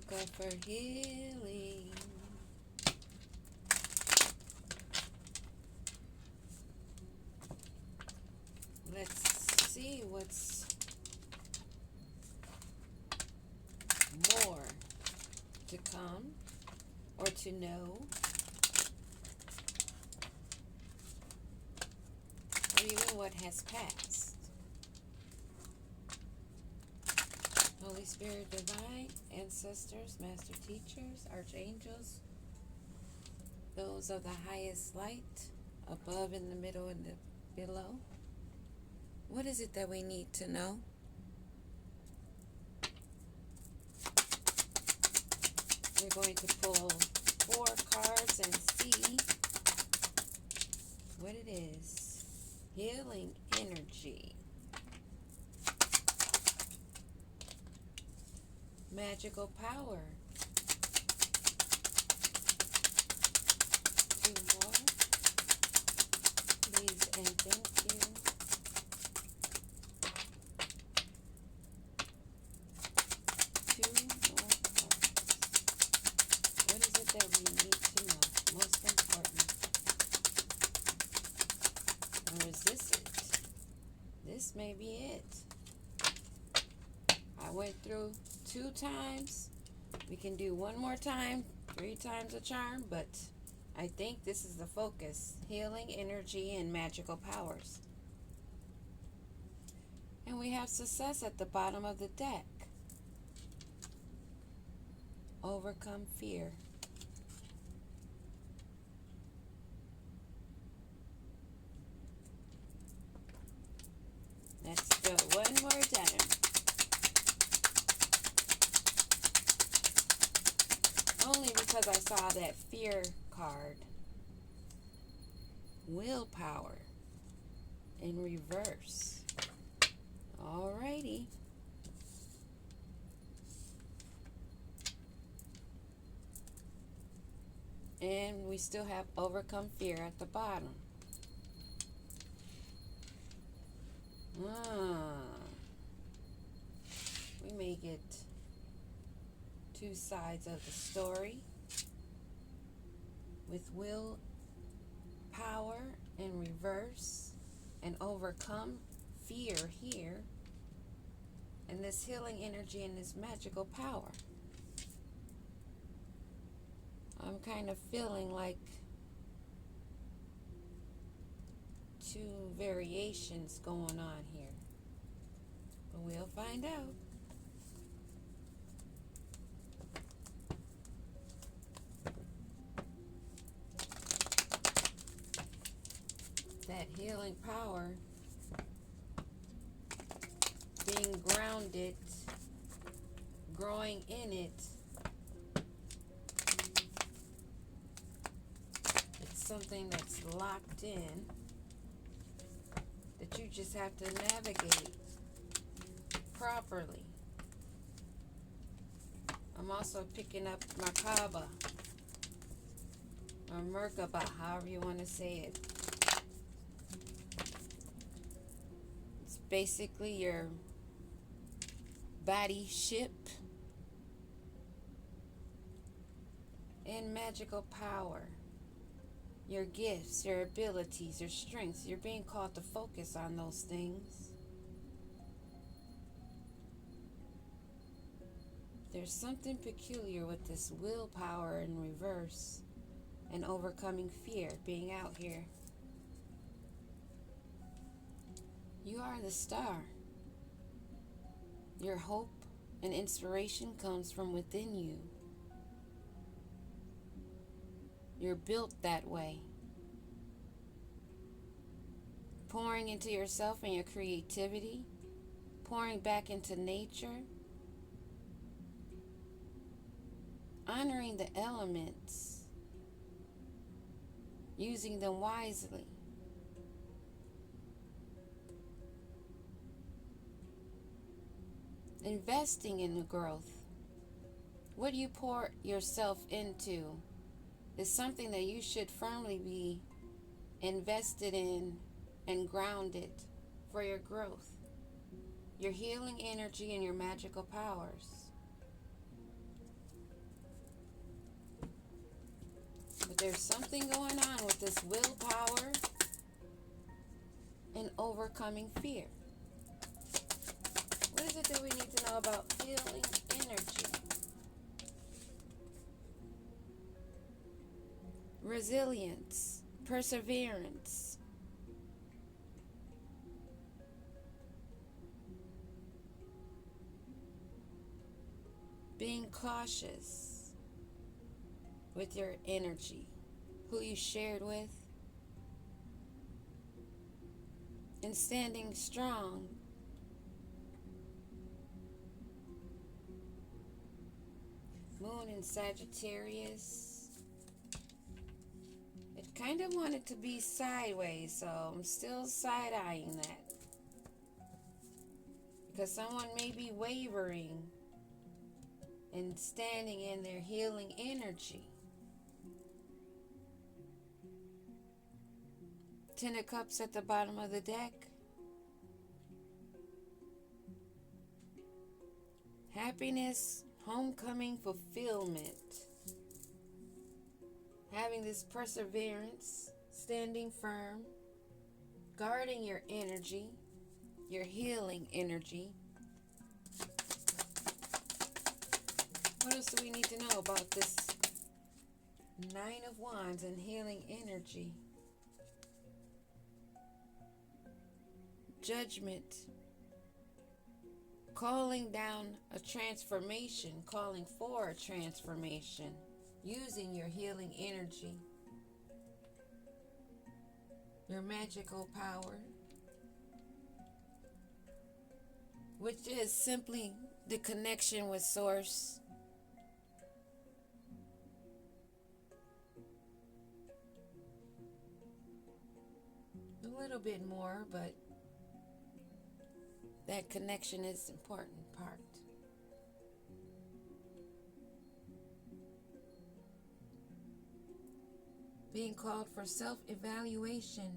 poppa for healing. Let's see what's more to come or to know, or even what has passed. Holy Spirit Divine, ancestors, master teachers, archangels, those of the highest light, above, in the middle, and below. What is it that we need to know? We're going to pull 4 cards and see what it is. Healing energy. Magical power. 2 more. Please and thank you. 2 more cards. What is it that we need to know? Most important. Or is this it? This may be it. I went through 2 times. We can do 1 more time, 3 times a charm, but I think this is the focus. Healing energy and magical powers. And we have success at the bottom of the deck. Overcome fear. Let's do 1 more time. Only because I saw that fear card. Willpower in reverse. Alrighty. And we still have overcome fear at the bottom. We may get 2 sides of the story with will power in reverse and overcome fear here, and this healing energy and this magical power. I'm kind of feeling like 2 variations going on here, but we'll find out. That healing power, being grounded, growing in it, it's something that's locked in that you just have to navigate properly. I'm also picking up Merkaba, or Merkaba, however you want to say it. It's basically your body ship and magical power. Your gifts, your abilities, your strengths. You're being called to focus on those things. There's something peculiar with this willpower in reverse and overcoming fear, being out here. You are the star. Your hope and inspiration comes from within you. You're built that way. Pouring into yourself and your creativity, pouring back into nature, honoring the elements, using them wisely. Investing in the growth. What you pour yourself into is something that you should firmly be invested in and grounded for your growth, your healing energy, and your magical powers. But there's something going on with this willpower and overcoming fear. What is it that we need to know about healing energy? Resilience, perseverance. Being cautious with your energy, who you shared with, and standing strong. Moon in Sagittarius. It kind of wanted to be sideways, so I'm still side-eyeing that. Because someone may be wavering and standing in their healing energy. Ten of Cups at the bottom of the deck. Happiness, homecoming, fulfillment. Having this perseverance, standing firm, guarding your energy, your healing energy. What else do we need to know about this Nine of Wands and healing energy? Judgment, calling down a transformation, calling for a transformation, using your healing energy, your magical power, which is simply the connection with Source. A little bit more, but that connection is an important part. Being called for self-evaluation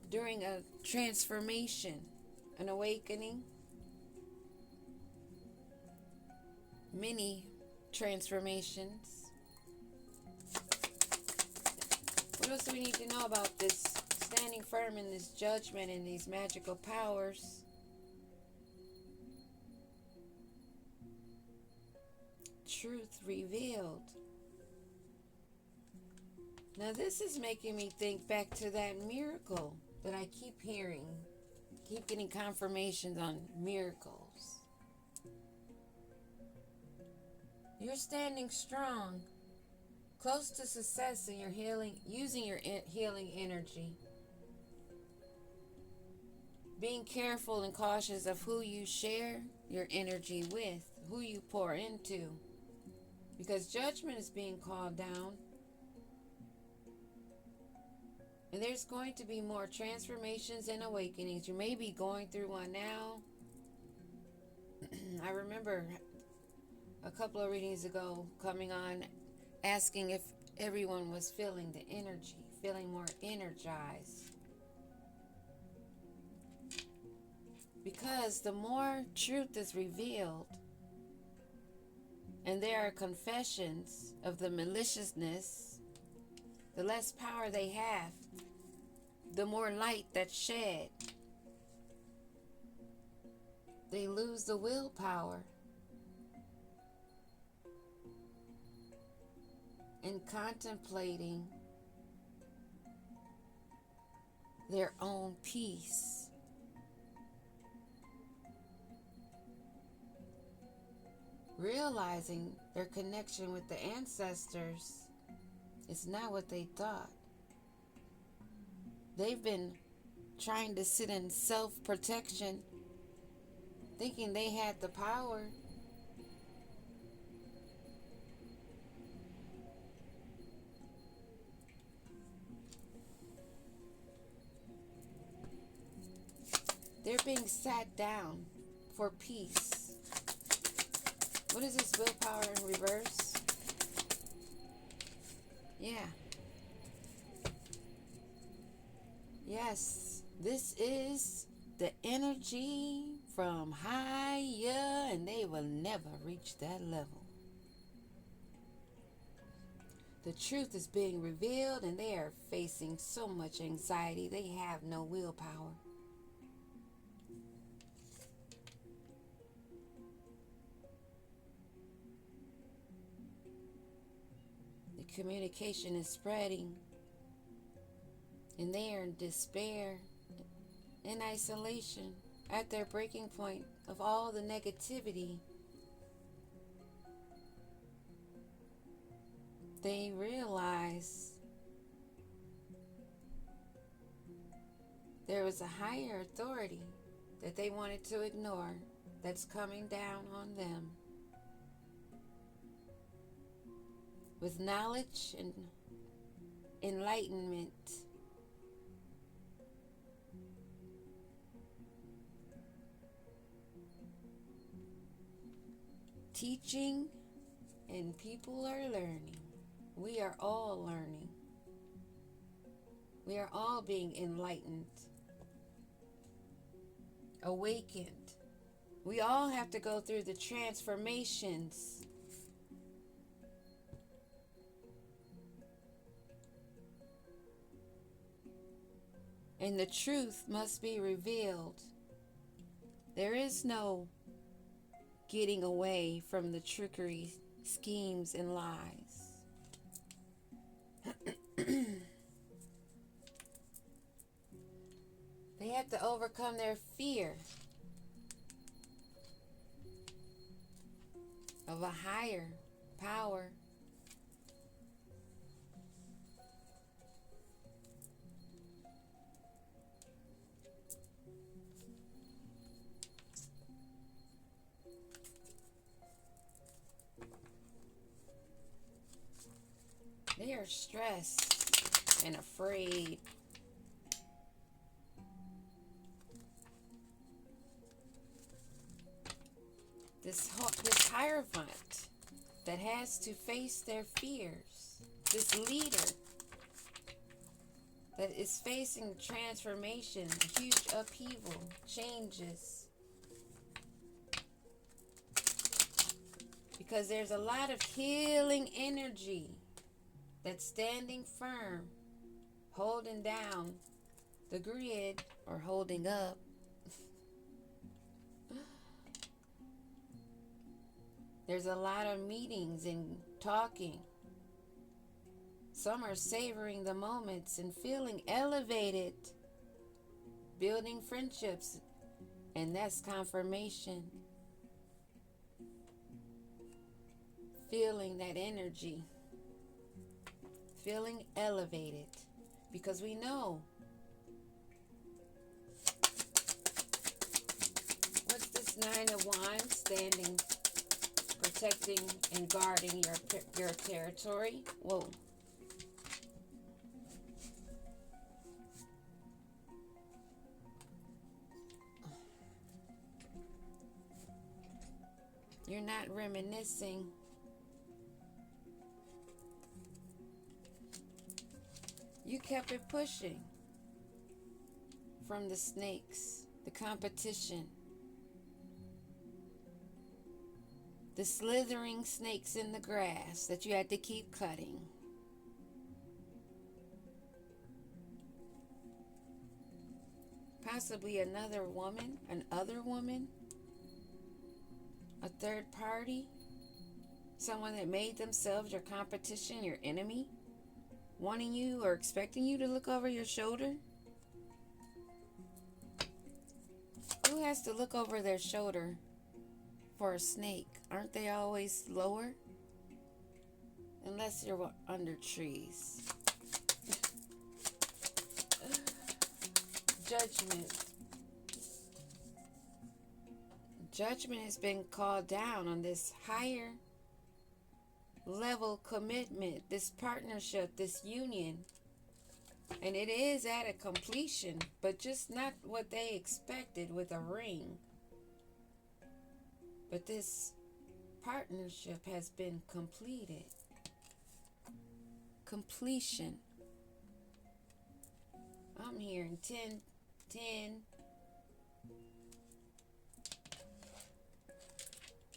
during a transformation, an awakening, many transformations. What else do we need to know about this standing firm in this judgment and these magical powers? Truth revealed. Now this is making me think back to that miracle that I keep hearing. Keep getting confirmations on miracles. You're standing strong, close to success in your healing, using your healing energy. Being careful and cautious of who you share your energy with, who you pour into. Because judgment is being called down. And there's going to be more transformations and awakenings. You may be going through one now. I remember a couple of readings ago coming on, asking if everyone was feeling the energy, feeling more energized. Because the more truth is revealed, and there are confessions of the maliciousness, the less power they have, the more light that's shed. They lose the willpower in contemplating their own peace. Realizing their connection with the ancestors is not what they thought. They've been trying to sit in self-protection, thinking they had the power. They're being sat down for peace. What is this willpower in reverse? Yeah. Yes, this is the energy from higher, and they will never reach that level. The truth is being revealed, and they are facing so much anxiety. They have no willpower. The communication is spreading, and they are in despair, in isolation, at their breaking point of all the negativity. They realize there was a higher authority that they wanted to ignore that's coming down on them with knowledge and enlightenment. Teaching, and people are learning. We are all learning. We are all being enlightened, awakened. We all have to go through the transformations. And the truth must be revealed. There is no getting away from the trickery, schemes, and lies. They have to overcome their fear of a higher power. They are stressed and afraid. This hierophant that has to face their fears, this leader that is facing transformation, huge upheaval, changes. Because there's a lot of healing energy that's standing firm, holding down the grid or holding up. There's a lot of meetings and talking. Some are savoring the moments and feeling elevated, building friendships, and that's confirmation. Feeling that energy, feeling elevated, because we know what's this Nine of Wands standing, protecting and guarding your territory. Whoa. You're not reminiscing. You kept it pushing from the snakes, the competition, the slithering snakes in the grass that you had to keep cutting. Possibly another woman, a third party, someone that made themselves your competition, your enemy, wanting you or expecting you to look over your shoulder. Who has to look over their shoulder for a snake? Aren't they always lower? Unless you're under trees. Judgment. Judgment has been called down on this higher level commitment, this partnership, this union. And it is at a completion, but just not what they expected with a ring. But this partnership has been completed. Completion. I'm hearing 10.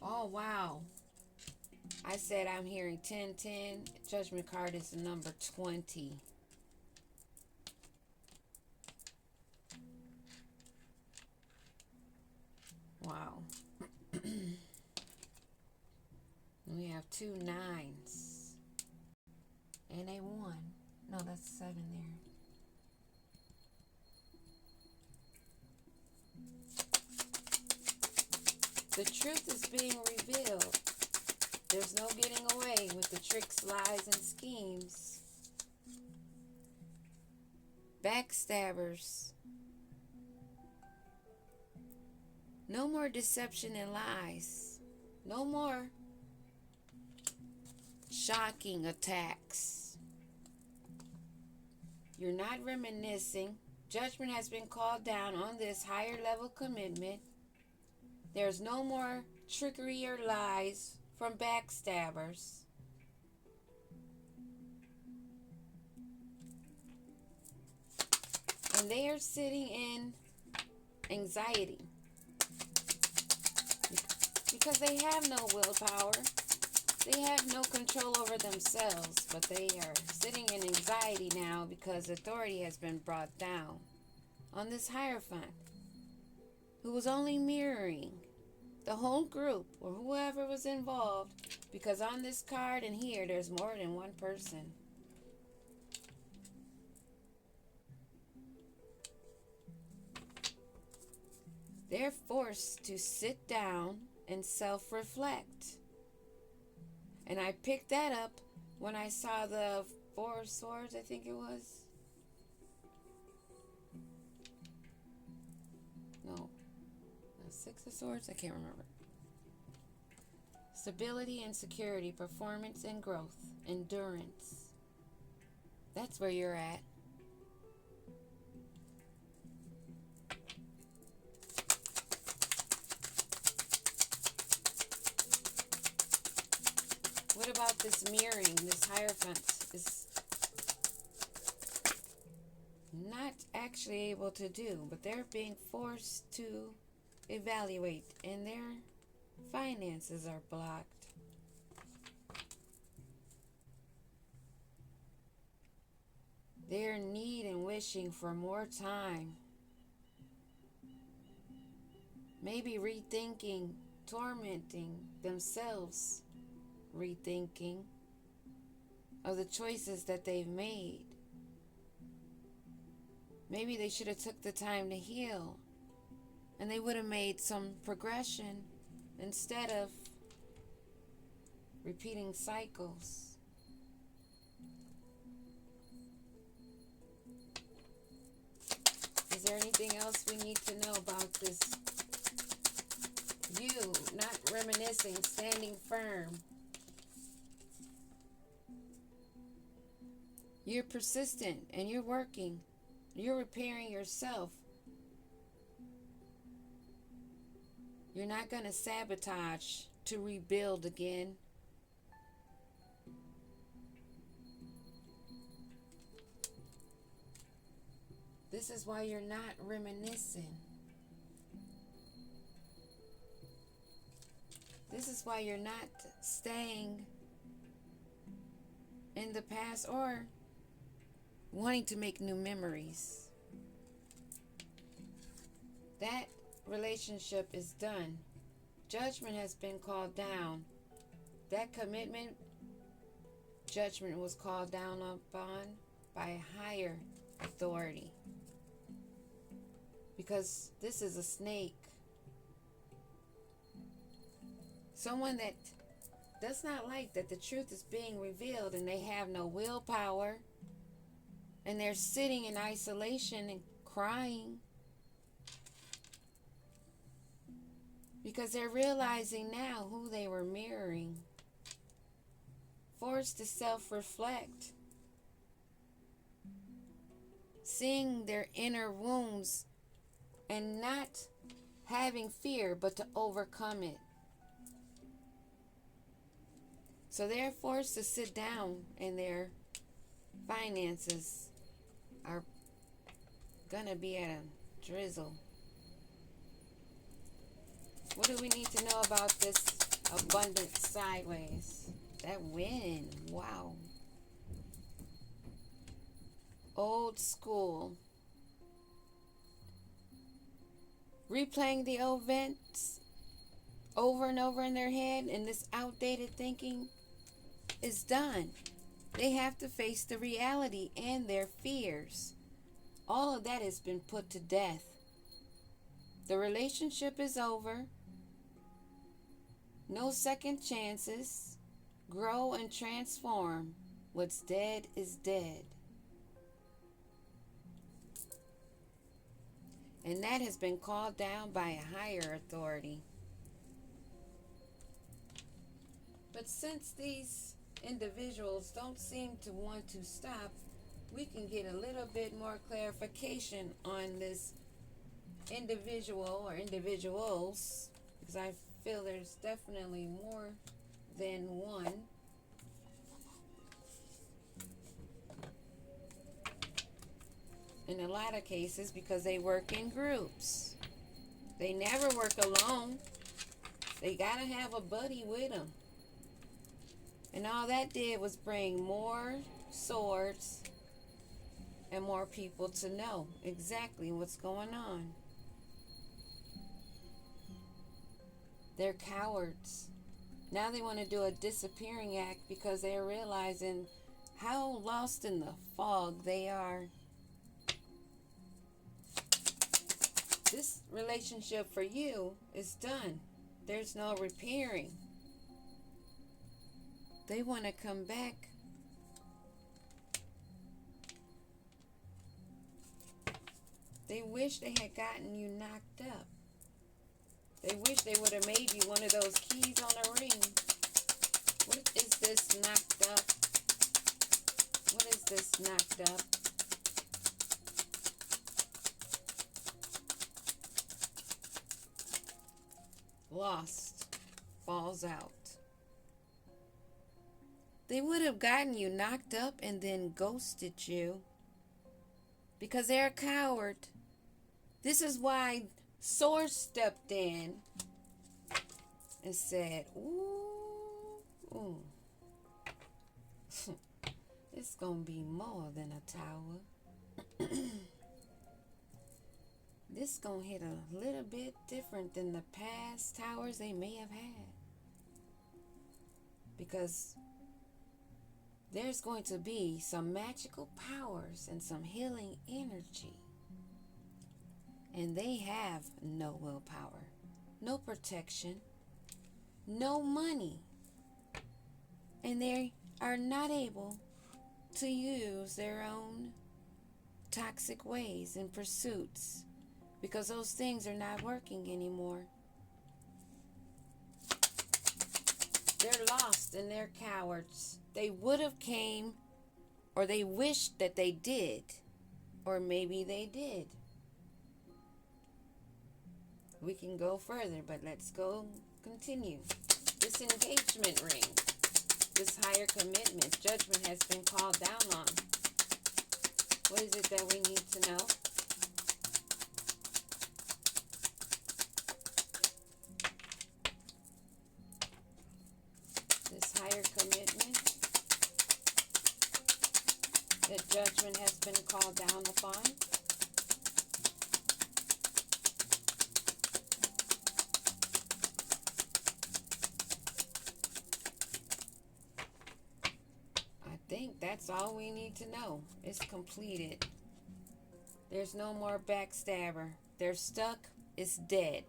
Oh, wow. I said I'm hearing 1010. Judgment card is the number 20. Wow. We have 2 9s and a 1. No, that's 7 there. The truth is being revealed. There's no getting away with the tricks, lies, and schemes. Backstabbers. No more deception and lies. No more shocking attacks. You're not reminiscing. Judgment has been called down on this higher level commitment. There's no more trickery or lies from backstabbers. And they are sitting in anxiety because they have no willpower. They have no control over themselves, but they are sitting in anxiety now because authority has been brought down on this Hierophant, who was only mirroring the whole group or whoever was involved, because on this card and here there's more than one person. They're forced to sit down and self-reflect. And I picked that up when I saw the 4 swords, I think it was. No, the 6 of swords, I can't remember. Stability and security, performance and growth, endurance. That's where you're at. What about this mirroring? This Hierophant is not actually able to do, but they're being forced to evaluate, and their finances are blocked. They're in need and wishing for more time. Maybe rethinking, tormenting themselves, rethinking of the choices that they've made. Maybe they should have took the time to heal, and they would have made some progression instead of repeating cycles. Is there anything else we need to know about this? You, not reminiscing, standing firm. You're persistent and you're working. You're repairing yourself. You're not going to sabotage to rebuild again. This is why you're not reminiscing. This is why you're not staying in the past or wanting to make new memories. That relationship is done. Judgment has been called down. That commitment, judgment was called down upon by a higher authority. Because this is a snake. Someone that does not like that the truth is being revealed, and they have no willpower, and they're sitting in isolation and crying because they're realizing now who they were mirroring. Forced to self-reflect, seeing their inner wounds and not having fear but to overcome it. So they're forced to sit down, and their finances are gonna be at a drizzle. What do we need to know about this abundance sideways? That wind. Wow. Old school. Replaying the events over and over in their head, and this outdated thinking is done. They have to face the reality and their fears. All of that has been put to death. The relationship is over. No second chances. Grow and transform. What's dead is dead. And that has been called down by a higher authority. But since these individuals don't seem to want to stop, we can get a little bit more clarification on this individual or individuals, because I feel there's definitely more than one. In a lot of cases, because they work in groups. They never work alone. They gotta have a buddy with them. And all that did was bring more swords and more people to know exactly what's going on. They're cowards. Now they want to do a disappearing act because they're realizing how lost in the fog they are. This relationship for you is done. There's no repairing. They want to come back. They wish they had gotten you knocked up. They wish they would have made you one of those keys on a ring. What is this knocked up? What is this knocked up? Lost. Falls out. They would have gotten you knocked up and then ghosted you because they're a coward. This is why Source stepped in and said, ooh, it's going to be more than a tower. This going to hit a little bit different than the past towers they may have had. Because there's going to be some magical powers and some healing energy. And they have no willpower, no protection, no money. And they are not able to use their own toxic ways and pursuits because those things are not working anymore. They're lost and they're cowards. They would have came, or they wished that they did, or maybe they did. We can go further, but let's go continue. This engagement ring, this higher commitment, judgment has been called down on. What is it that we need to know? This higher commitment, the judgment has been called down upon. I think that's all we need to know. It's completed. There's no more backstabber. They're stuck. It's dead.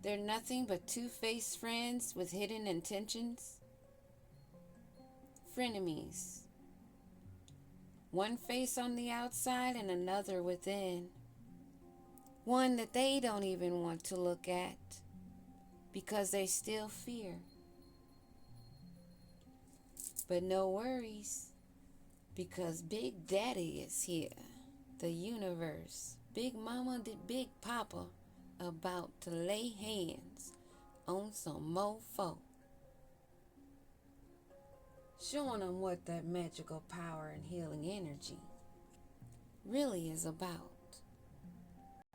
They're nothing but two-faced friends with hidden intentions. Frenemies. One face on the outside and another within. One that they don't even want to look at because they still fear. But no worries, because Big Daddy is here. The universe. Big Mama, the Big Papa, about to lay hands on some mofo. Showing them what that magical power and healing energy really is about.